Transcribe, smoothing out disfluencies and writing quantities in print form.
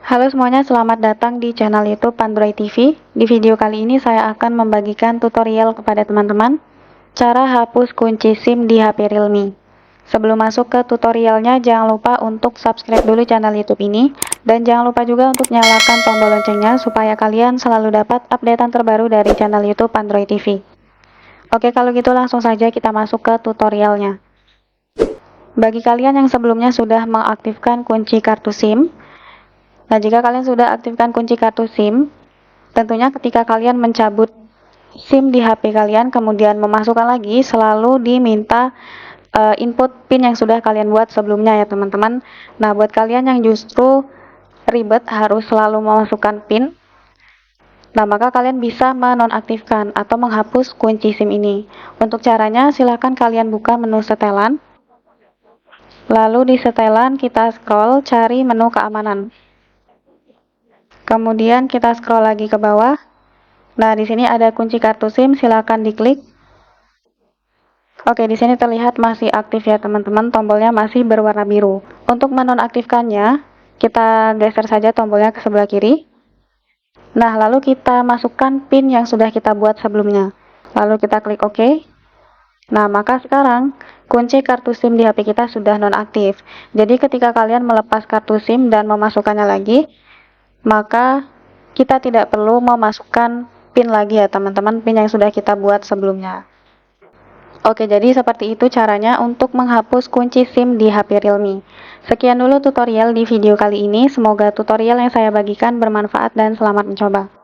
Halo semuanya, selamat datang di channel YouTube Android TV. Di video kali ini saya akan membagikan tutorial kepada teman-teman cara hapus kunci SIM di HP Realme. Sebelum masuk ke tutorialnya, jangan lupa untuk subscribe dulu channel YouTube ini dan jangan lupa juga untuk nyalakan tombol loncengnya supaya kalian selalu dapat updatean terbaru dari channel YouTube Android TV. Oke, kalau gitu langsung saja kita masuk ke tutorialnya. Bagi kalian yang sebelumnya sudah mengaktifkan kunci kartu SIM, nah, jika kalian sudah aktifkan kunci kartu SIM, tentunya ketika kalian mencabut SIM di HP kalian, kemudian memasukkan lagi, selalu diminta input PIN yang sudah kalian buat sebelumnya ya teman-teman. Nah, buat kalian yang justru ribet harus selalu memasukkan PIN, nah maka kalian bisa menonaktifkan atau menghapus kunci SIM ini. Untuk caranya, silahkan kalian buka menu setelan. Lalu di setelan kita scroll cari menu keamanan. Kemudian kita scroll lagi ke bawah. Nah, di sini ada kunci kartu SIM, silakan diklik. Oke, di sini terlihat masih aktif ya teman-teman, tombolnya masih berwarna biru. Untuk menonaktifkannya, kita geser saja tombolnya ke sebelah kiri. Nah, lalu kita masukkan PIN yang sudah kita buat sebelumnya. Lalu kita klik OK. Nah, maka sekarang kunci kartu SIM di HP kita sudah nonaktif. Jadi ketika kalian melepas kartu SIM dan memasukkannya lagi, maka kita tidak perlu memasukkan PIN lagi ya teman-teman, PIN yang sudah kita buat sebelumnya. Oke, jadi seperti itu caranya untuk menghapus kunci SIM di HP Realme. Sekian dulu tutorial di video kali ini, semoga tutorial yang saya bagikan bermanfaat dan selamat mencoba.